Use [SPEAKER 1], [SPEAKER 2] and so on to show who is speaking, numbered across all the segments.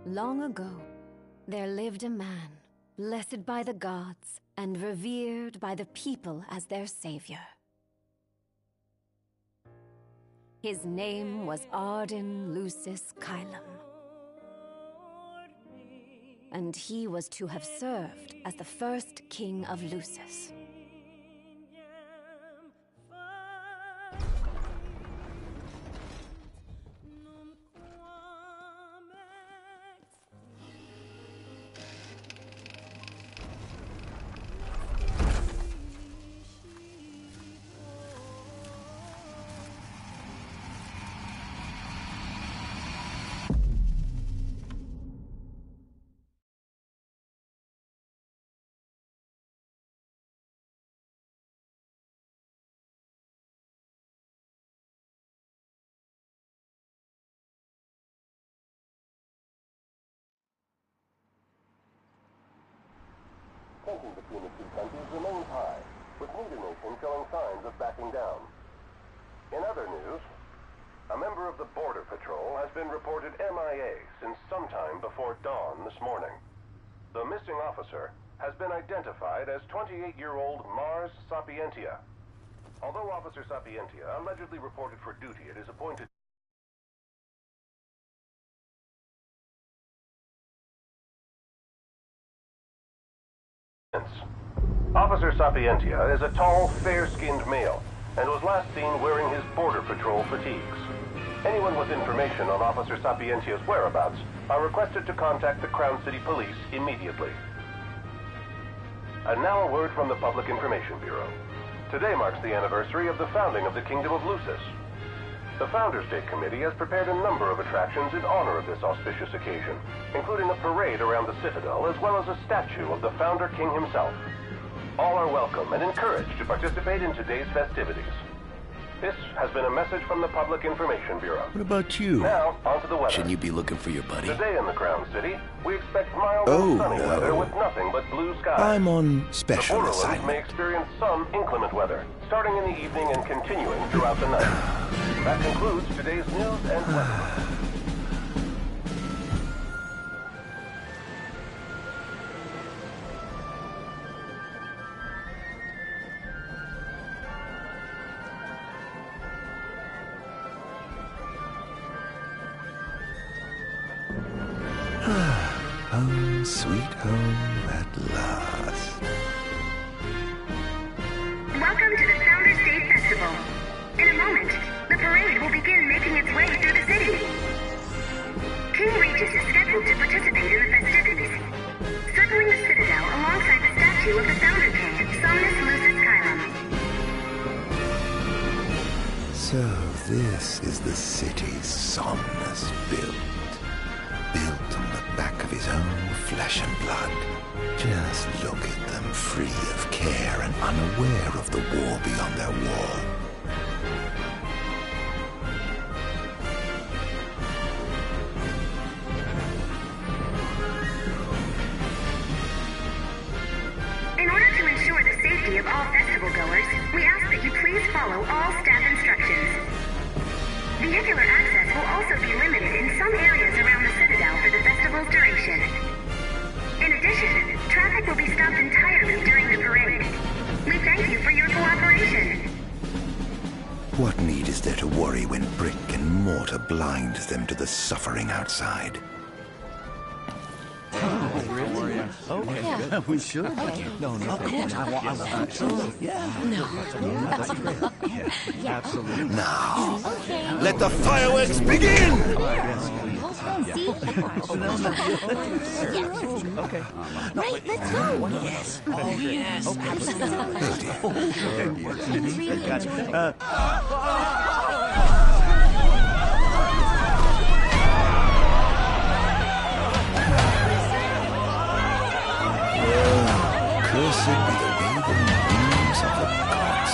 [SPEAKER 1] Long ago, there lived a man, blessed by the gods and revered by the people as their savior. His name was Ardyn Lucretia, and he was to have served as the first king of Lucis.
[SPEAKER 2] Tension between the two countries remains high, with neither nation showing signs of backing down. In other news, a member of the Border Patrol has been reported MIA since sometime before dawn this morning. The missing officer has been identified as 28-year-old Mars Sapientia. Although Officer Sapientia allegedly reported for duty at his appointed Officer Sapientia is a tall, fair-skinned male and was last seen wearing his Border Patrol fatigues. Anyone with information on Officer Sapientia's whereabouts are requested to contact the Crown City Police immediately. And now a word from the Public Information Bureau. Today marks the anniversary of the founding of the Kingdom of Lucis. The Founders Day Committee has prepared a number of attractions in honor of this auspicious occasion, including a parade around the Citadel as well as a statue of the Founder King himself. All are welcome and encouraged to participate in today's festivities. This has been a message from the Public Information Bureau.
[SPEAKER 3] What about you?
[SPEAKER 2] Now, on to the weather.
[SPEAKER 3] Shouldn't you be looking for your buddy?
[SPEAKER 2] Today in the Crown City, we expect mild and sunny weather with nothing but blue skies.
[SPEAKER 3] I'm on special
[SPEAKER 2] the Borderlands
[SPEAKER 3] assignment.
[SPEAKER 2] may experience some inclement weather, starting in the evening and continuing throughout the night. That concludes today's news and weather.
[SPEAKER 3] Home, sweet home at last.
[SPEAKER 4] Welcome to the Founders Day Festival. In a moment, the parade will begin making its way through the city. King Regis is scheduled to participate in the festivities, circling the Citadel alongside the statue of the Founder King, Somnus Lucis Caelum.
[SPEAKER 3] So this is the city Somnus built on the back of his own flesh and blood. Just look at them, free of care and unaware of the war beyond their wall.
[SPEAKER 4] In order to ensure the safety of all festival goers, we ask that you please follow all staff instructions. Vehicular access will also be limited in some areas around the Citadel for the festival's duration. In addition, traffic will be stopped entirely during the parade. We thank you for your cooperation.
[SPEAKER 3] What need is there to worry when brick and mortar blinds them to the suffering outside?
[SPEAKER 5] Okay, yeah. We should. Okay. No, okay. Absolutely. Yeah. No. That's great. Yeah. Absolutely.
[SPEAKER 3] Now, let the fireworks begin!
[SPEAKER 5] Okay.
[SPEAKER 6] Right, let's go.
[SPEAKER 5] Yes. Oh, yes.
[SPEAKER 3] Cursed be the waving wings of the gods.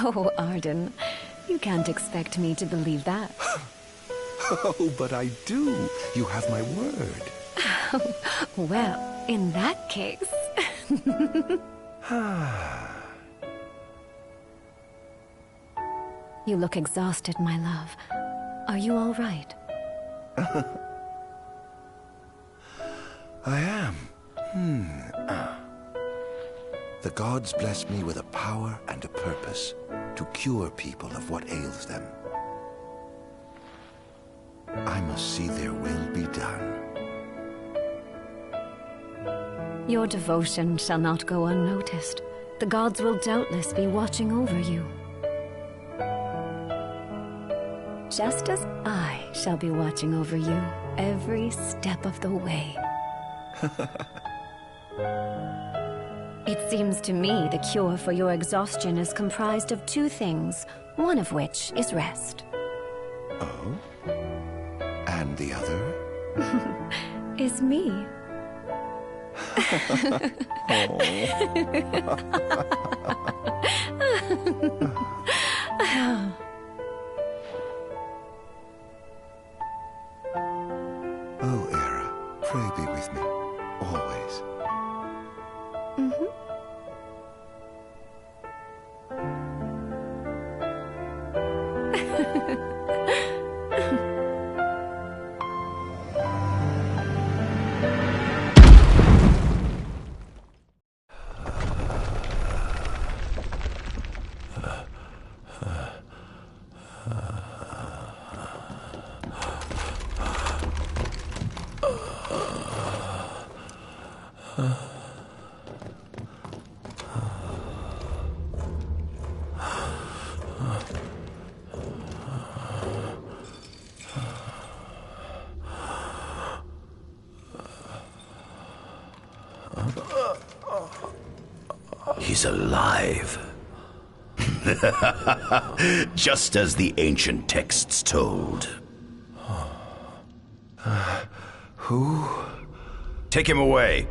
[SPEAKER 1] Oh, Ardyn, you can't expect me to believe that.
[SPEAKER 3] Oh, but I do. You have my word.
[SPEAKER 1] Well, in that case... You look exhausted, my love. Are you all right?
[SPEAKER 3] I am. The gods bless me with a power and a purpose to cure people of what ails them. I must see their will be done.
[SPEAKER 1] Your devotion shall not go unnoticed. The gods will doubtless be watching over you. Just as I shall be watching over you every step of the way. It seems to me the cure for your exhaustion is comprised of two things, one of which is rest.
[SPEAKER 3] Oh? And the other?
[SPEAKER 1] Is me.
[SPEAKER 3] Oh, Era, pray be with me, always.
[SPEAKER 7] He's alive. Just as the ancient texts told.
[SPEAKER 3] Who?
[SPEAKER 7] Take him away.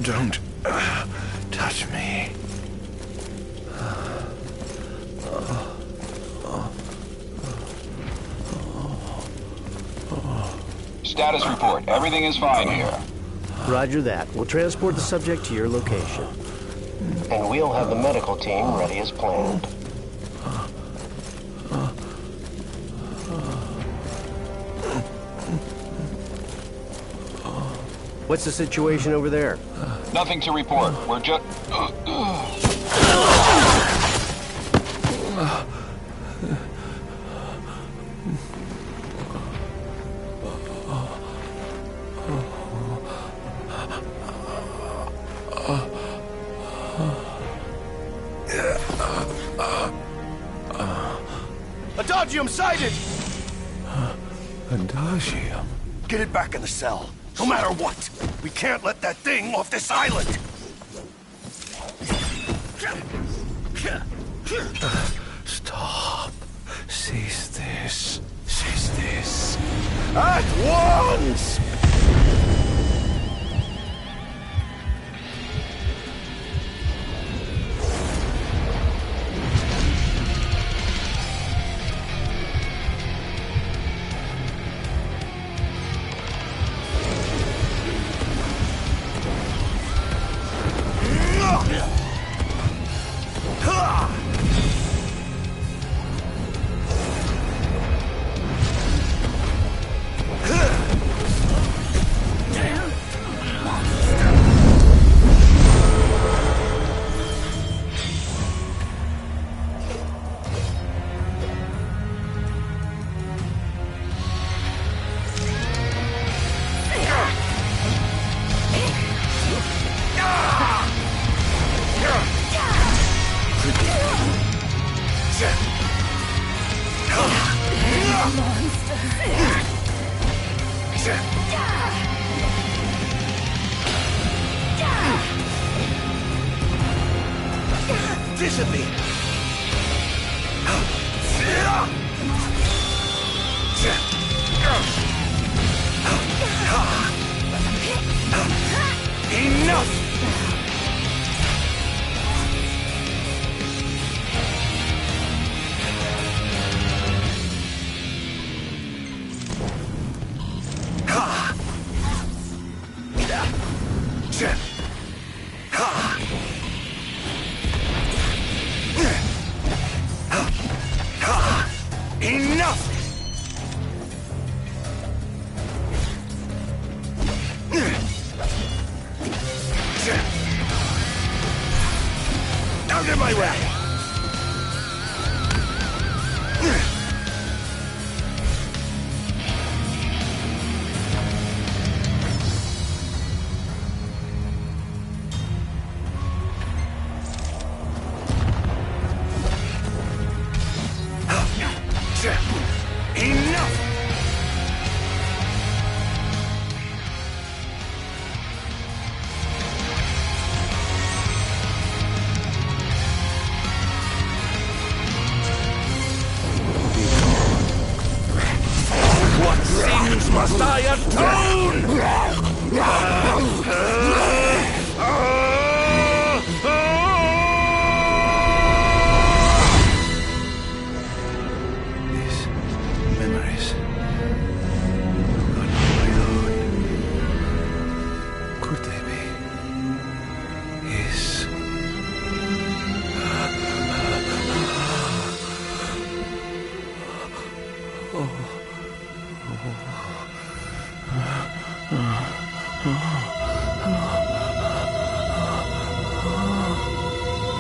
[SPEAKER 3] Don't touch me.
[SPEAKER 8] Status report. Everything is fine here.
[SPEAKER 9] Roger that. We'll transport the subject to your location.
[SPEAKER 10] And we'll have the medical team ready as planned.
[SPEAKER 9] What's the situation over there?
[SPEAKER 8] Nothing to report. We're just...
[SPEAKER 7] Adagium sighted!
[SPEAKER 3] Adagium?
[SPEAKER 7] Get it back in the cell. No matter what. We can't let that thing off this island.
[SPEAKER 3] Stop. Cease this. Cease this.
[SPEAKER 7] At once! disappear. Enough! Enough! Out of my way! Enough! What sins must I atone?
[SPEAKER 3] These memories are not my own. Could they be his?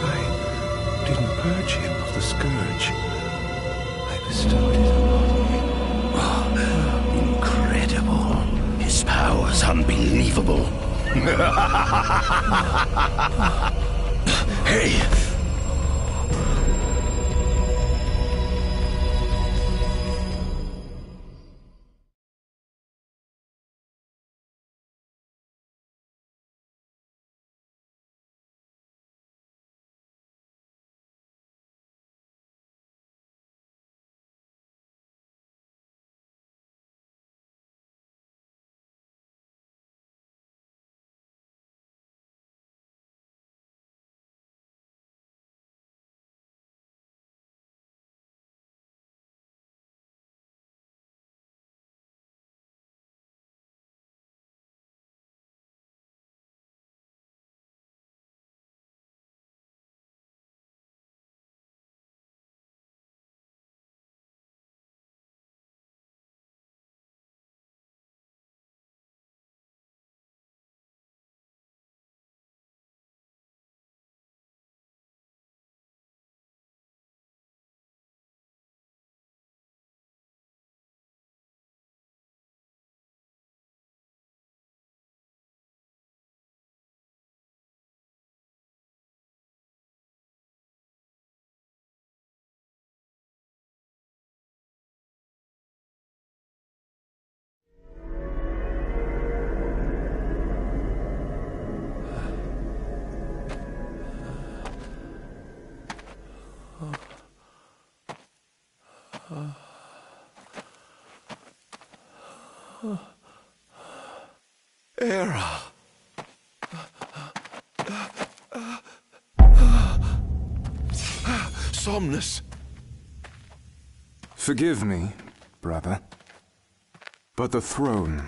[SPEAKER 3] I didn't purge him of the scourge. I bestowed it upon him.
[SPEAKER 7] Incredible. His power's unbelievable. Hey!
[SPEAKER 3] Era.
[SPEAKER 7] Somnus.
[SPEAKER 11] Forgive me, brother, but the throne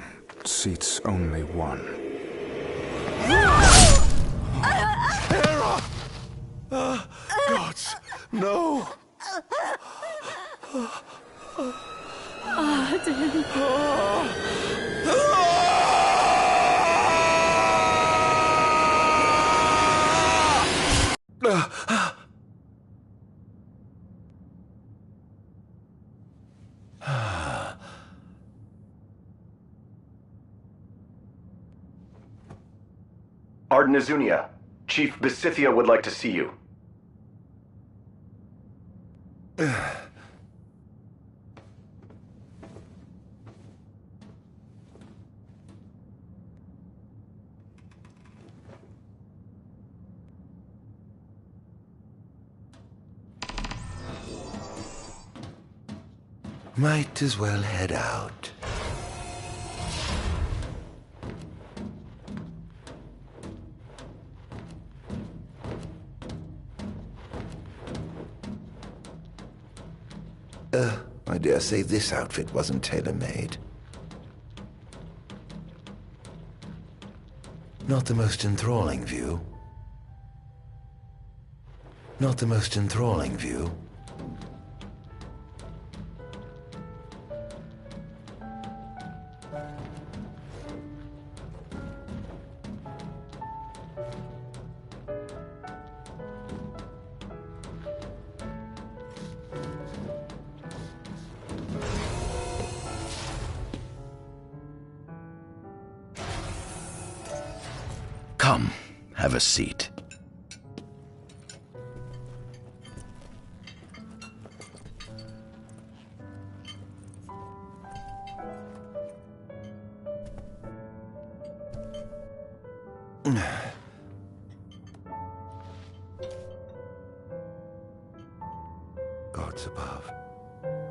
[SPEAKER 11] seats only one.
[SPEAKER 7] Era! Gods, no!
[SPEAKER 6] Ardyn.
[SPEAKER 12] Ardyn Lucretia, Chief Besithia would like to see you.
[SPEAKER 3] Might as well head out. I dare say this outfit wasn't tailor-made. Not the most enthralling view. Not the most enthralling view.
[SPEAKER 13] Come, have a seat.
[SPEAKER 3] Gods above,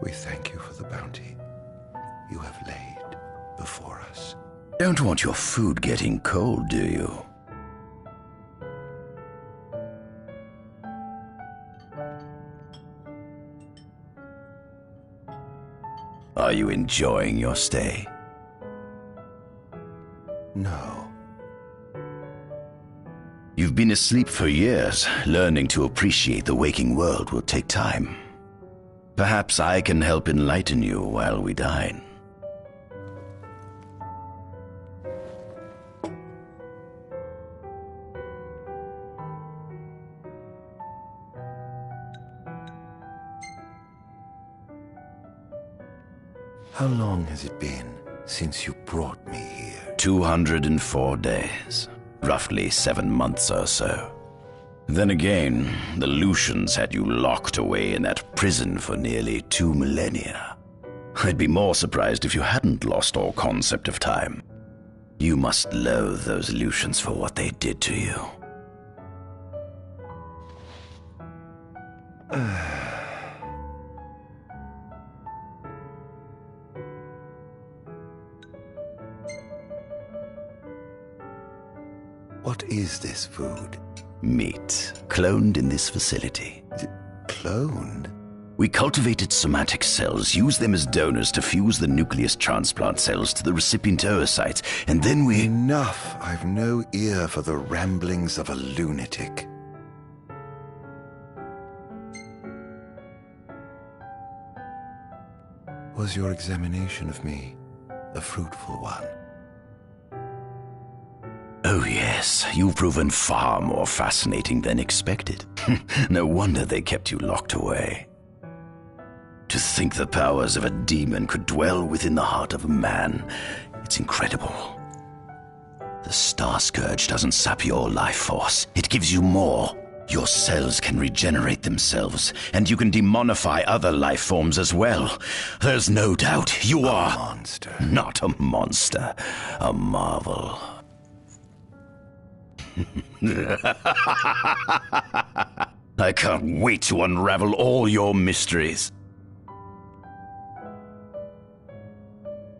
[SPEAKER 3] we thank you for the bounty you have laid before us.
[SPEAKER 13] Don't want your food getting cold, do you? Are you enjoying your stay?
[SPEAKER 3] No.
[SPEAKER 13] You've been asleep for years. Learning to appreciate the waking world will take time. Perhaps I can help enlighten you while we dine.
[SPEAKER 3] How long has it been since you brought me here?
[SPEAKER 13] 204 days. Roughly 7 months or so. Then again, the Lucians had you locked away in that prison for nearly 2 millennia. I'd be more surprised if you hadn't lost all concept of time. You must loathe those Lucians for what they did to you.
[SPEAKER 3] What is this food?
[SPEAKER 13] Meat, cloned in this facility.
[SPEAKER 3] Cloned?
[SPEAKER 13] We cultivated somatic cells, use them as donors to fuse the nucleus transplant cells to the recipient oocytes, and then we...
[SPEAKER 3] Enough! I've no ear for the ramblings of a lunatic. Was your examination of me a fruitful one?
[SPEAKER 13] Oh yes, you've proven far more fascinating than expected. No wonder they kept you locked away. To think the powers of a demon could dwell within the heart of a man, it's incredible. The Star Scourge doesn't sap your life force, it gives you more. Your cells can regenerate themselves, and you can demonify other life forms as well. There's no doubt you are...
[SPEAKER 3] A monster.
[SPEAKER 13] Not a monster, a marvel. I can't wait to unravel all your mysteries.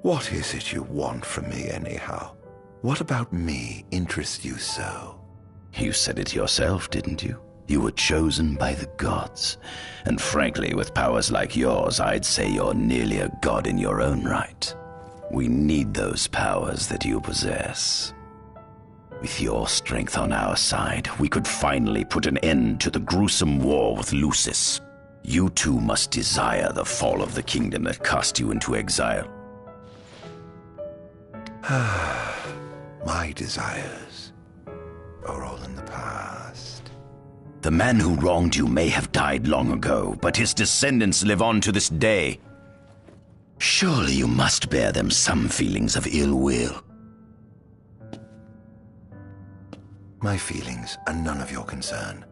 [SPEAKER 3] What is it you want from me, anyhow? What about me interests you so?
[SPEAKER 13] You said it yourself, didn't you? You were chosen by the gods. And frankly, with powers like yours, I'd say you're nearly a god in your own right. We need those powers that you possess. With your strength on our side, we could finally put an end to the gruesome war with Lucis. You too must desire the fall of the kingdom that cast you into exile.
[SPEAKER 3] My desires are all in the past.
[SPEAKER 13] The man who wronged you may have died long ago, but his descendants live on to this day. Surely you must bear them some feelings of ill will.
[SPEAKER 3] My feelings are none of your concern.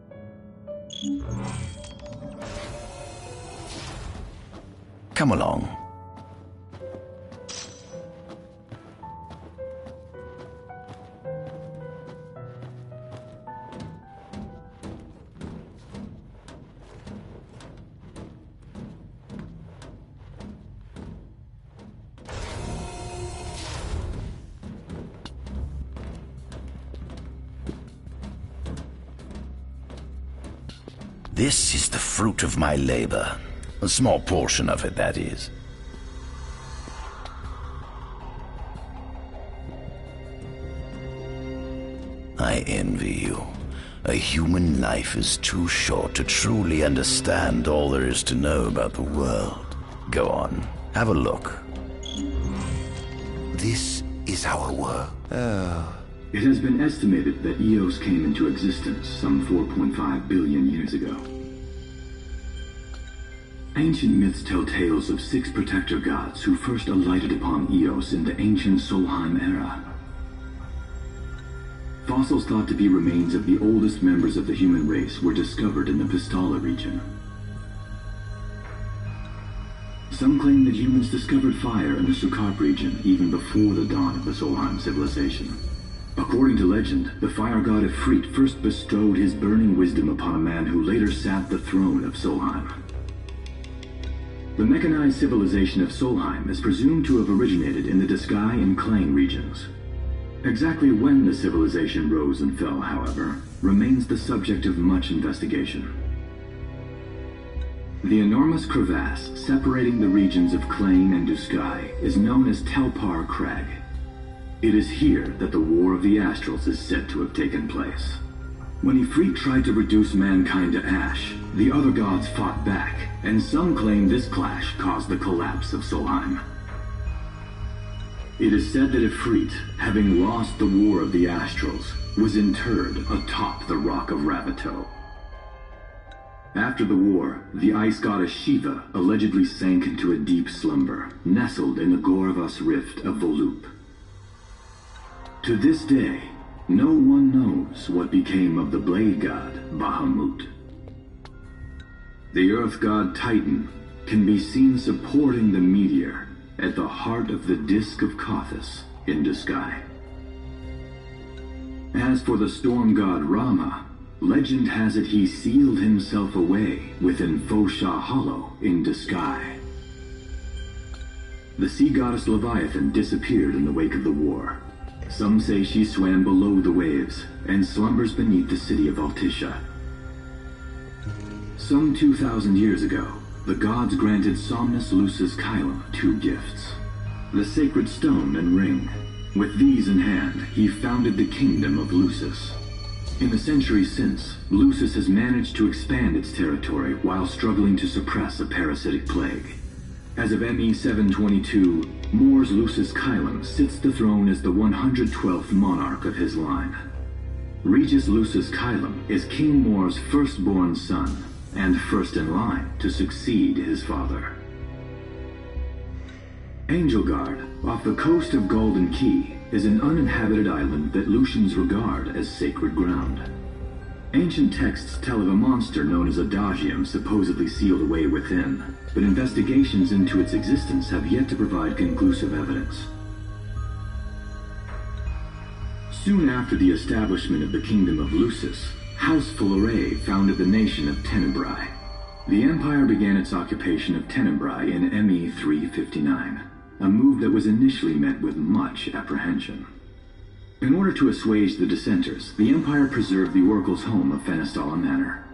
[SPEAKER 13] Come along. This is the fruit of my labor. A small portion of it, that is. I envy you. A human life is too short to truly understand all there is to know about the world. Go on, have a look.
[SPEAKER 3] This is our world. Oh.
[SPEAKER 14] It has been estimated that Eos came into existence some 4.5 billion years ago. Ancient myths tell tales of 6 protector gods who first alighted upon Eos in the ancient Solheim era. Fossils thought to be remains of the oldest members of the human race were discovered in the Pistala region. Some claim that humans discovered fire in the Sukarp region even before the dawn of the Solheim civilization. According to legend, the fire god Ifrit first bestowed his burning wisdom upon a man who later sat the throne of Solheim. The mechanized civilization of Solheim is presumed to have originated in the Diskai and Klang regions. Exactly when the civilization rose and fell, however, remains the subject of much investigation. The enormous crevasse separating the regions of Klang and Diskai is known as Telpar Crag. It is here that the War of the Astrals is said to have taken place. When Ifrit tried to reduce mankind to ash, the other gods fought back, and some claim this clash caused the collapse of Solheim. It is said that Ifrit, having lost the War of the Astrals, was interred atop the Rock of Ravito. After the war, the ice goddess Shiva allegedly sank into a deep slumber, nestled in the Goravas Rift of Vollup. To this day, no one knows what became of the blade god Bahamut. The earth god Titan can be seen supporting the meteor at the heart of the Disk of Kothis in Diskai. As for the storm god Rama, legend has it he sealed himself away within Fosha Hollow in Diskai. The sea goddess Leviathan disappeared in the wake of the war. Some say she swam below the waves and slumbers beneath the city of Altisha. Some 2,000 years ago, the gods granted Somnus Lucis Kylum 2 gifts: the sacred stone and ring. With these in hand, he founded the kingdom of Lucis. In the centuries since, Lucis has managed to expand its territory while struggling to suppress a parasitic plague. As of ME 722, Mor's Lucis Kylum sits the throne as the 112th monarch of his line. Regis Lucis Kylum is King Mor's firstborn son, and first in line to succeed his father. Angelgard, off the coast of Golden Key, is an uninhabited island that Lucians regard as sacred ground. Ancient texts tell of a monster known as Adagium supposedly sealed away within, but investigations into its existence have yet to provide conclusive evidence. Soon after the establishment of the Kingdom of Lucis, House Fulare founded the nation of Tenebrae. The Empire began its occupation of Tenebrae in ME 359, a move that was initially met with much apprehension. In order to assuage the dissenters, the Empire preserved the Oracle's home of Fenestala Manor.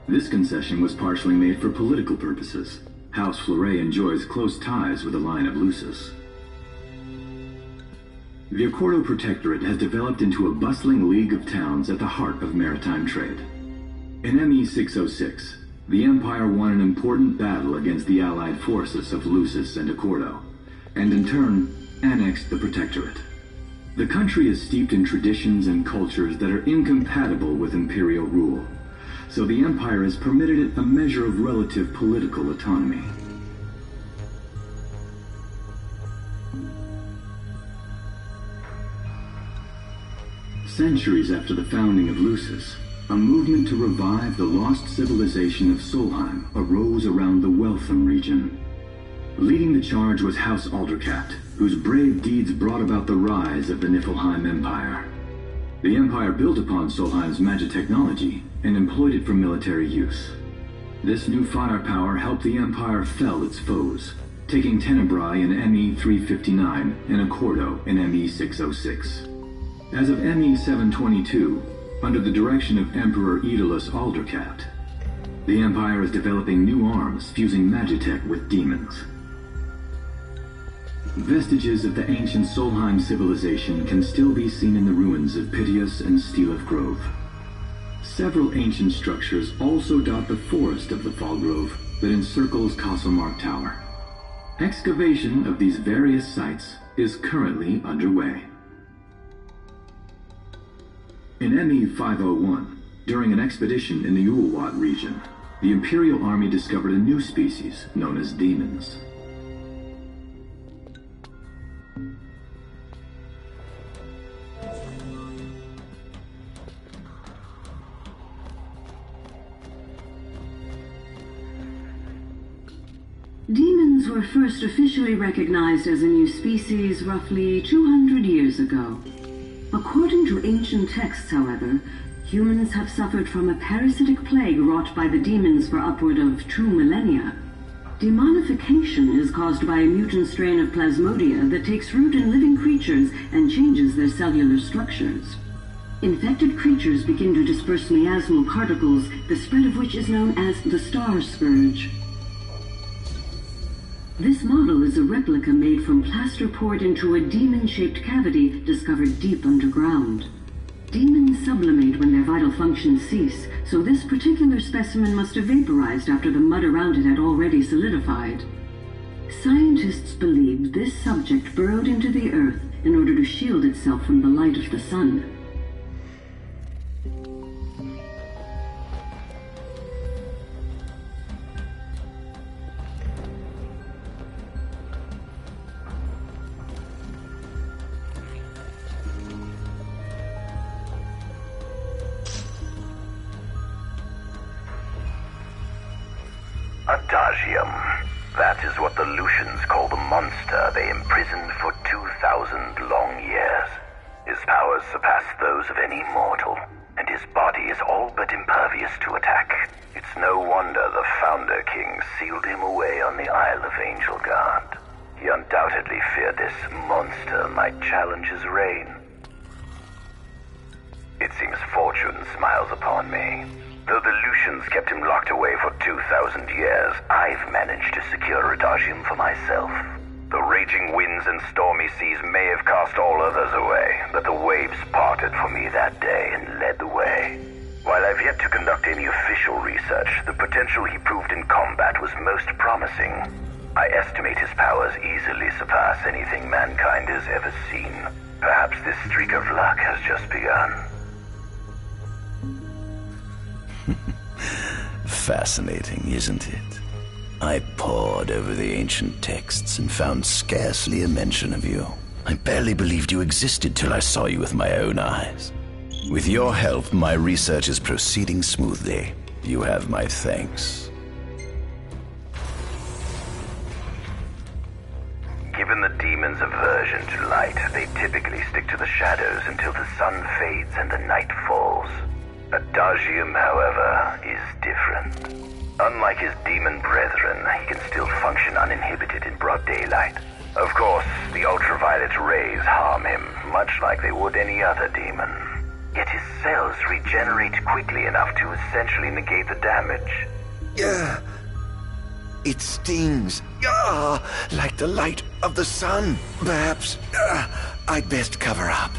[SPEAKER 14] This concession was partially made for political purposes. House Fulare enjoys close ties with the line of Lucis. The Accordo Protectorate has developed into a bustling league of towns at the heart of maritime trade. In ME 606, the Empire won an important battle against the allied forces of Lucis and Accordo, and in turn, annexed the Protectorate. The country is steeped in traditions and cultures that are incompatible with imperial rule, so the Empire has permitted it a measure of relative political autonomy. Centuries after the founding of Lucis, a movement to revive the lost civilization of Solheim arose around the Weltham region. Leading the charge was House Aldercat, whose brave deeds brought about the rise of the Niflheim Empire. The Empire built upon Solheim's magic technology and employed it for military use. This new firepower helped the Empire fell its foes, taking Tenebrae in ME 359 and Accordo in ME 606. As of ME 722, under the direction of Emperor Aedalus Aldercat, The Empire is developing new arms, fusing magitech with demons. Vestiges of the ancient Solheim civilization can still be seen in the ruins of Piteous and Steeleth Grove. Several ancient structures also dot the forest of the Fall Grove that encircles Castlemark Tower. Excavation of these various sites is currently underway. In ME-501, during an expedition in the Ulwat region, the Imperial Army discovered a new species known as demons.
[SPEAKER 15] Demons were first officially recognized as a new species roughly 200 years ago. According to ancient texts, however, humans have suffered from a parasitic plague wrought by the demons for upward of 2 millennia. Demonification is caused by a mutant strain of plasmodia that takes root in living creatures and changes their cellular structures. Infected creatures begin to disperse miasmal particles, the spread of which is known as the Star Scourge. This model is a replica made from plaster poured into a demon-shaped cavity discovered deep underground. Demons sublimate when their vital functions cease, so this particular specimen must have vaporized after the mud around it had already solidified. Scientists believed this subject burrowed into the earth in order to shield itself from the light of the sun.
[SPEAKER 16] Adagium. That is what the Lucians call the monster they imprisoned for 2,000 long years. His powers surpass those of any mortal, and his body is all but impervious to attack. It's no wonder the Founder King sealed him away on the Isle of Angel Guard. He undoubtedly feared this monster might challenge his reign. It seems fortune smiles upon me. Though the Lucians kept him locked away for 2,000 years, I've managed to secure Adagium for myself. The raging winds and stormy seas may have cast all others away, but the waves parted for me that day and led the way. While I've yet to conduct any official research, the potential he proved in combat was most promising. I estimate his powers easily surpass anything mankind has ever seen. Perhaps this streak of luck has just begun.
[SPEAKER 13] Fascinating, isn't it? I pored over the ancient texts and found scarcely a mention of you. I barely believed you existed till I saw you with my own eyes. With your help, my research is proceeding smoothly. You have my thanks.
[SPEAKER 16] Given the demon's aversion to light, they typically stick to the shadows until the sun fades and the night falls. Adagium, however, is different. Unlike his demon brethren, he can still function uninhibited in broad daylight. Of course, the ultraviolet rays harm him, much like they would any other demon. Yet his cells regenerate quickly enough to essentially negate the damage.
[SPEAKER 3] It stings. Like the light of the sun. Perhaps I'd best cover up.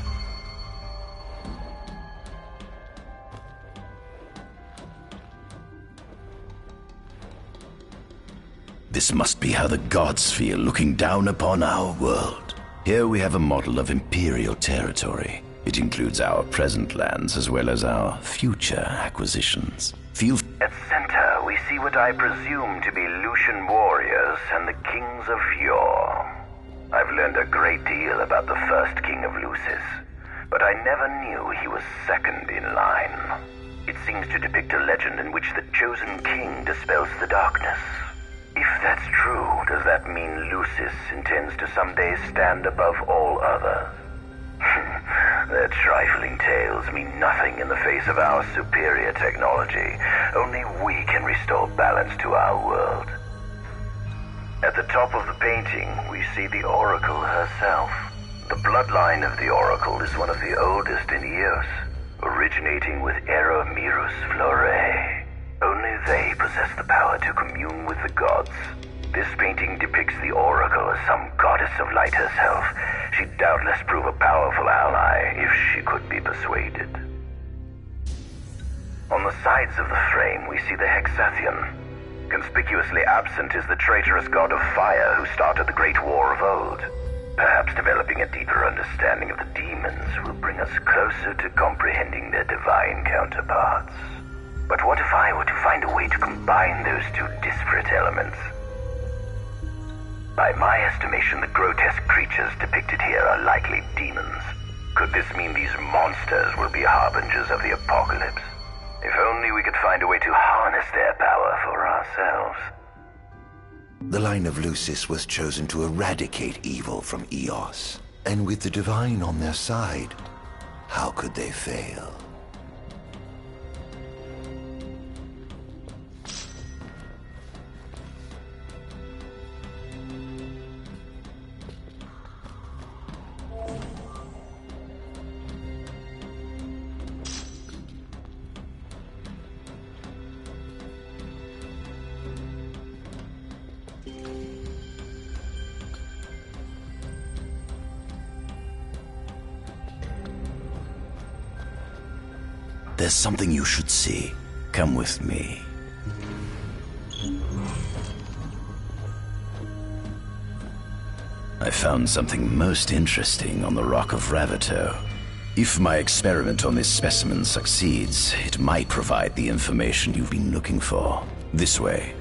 [SPEAKER 13] This must be how the gods feel looking down upon our world. Here we have a model of Imperial territory. It includes our present lands as well as our future acquisitions.
[SPEAKER 16] At center, we see what I presume to be Lucian warriors and the kings of yore. I've learned a great deal about the first king of Lucis, but I never knew he was second in line. It seems to depict a legend in which the chosen king dispels the darkness. If that's true, does that mean Lucis intends to someday stand above all others? Their trifling tales mean nothing in the face of our superior technology. Only we can restore balance to our world. At the top of the painting, we see the Oracle herself. The bloodline of the Oracle is one of the oldest in Eos, originating with Eromirus Flore. Only they possess the power to commune with the gods. This painting depicts the Oracle as some goddess of light herself. She'd doubtless prove a powerful ally if she could be persuaded. On the sides of the frame, we see the Hexathian. Conspicuously absent is the traitorous god of fire who started the Great War of old. Perhaps developing a deeper understanding of the demons will bring us closer to comprehending their divine counterparts. But what if I were to find a way to combine those two disparate elements? By my estimation, the grotesque creatures depicted here are likely demons. Could this mean these monsters will be harbingers of the apocalypse? If only we could find a way to harness their power for ourselves.
[SPEAKER 3] The line of Lucis was chosen to eradicate evil from Eos. And with the divine on their side, how could they fail?
[SPEAKER 13] There's something you should see. Come with me. I found something most interesting on the Rock of Ravito. If my experiment on this specimen succeeds, it might provide the information you've been looking for. This way.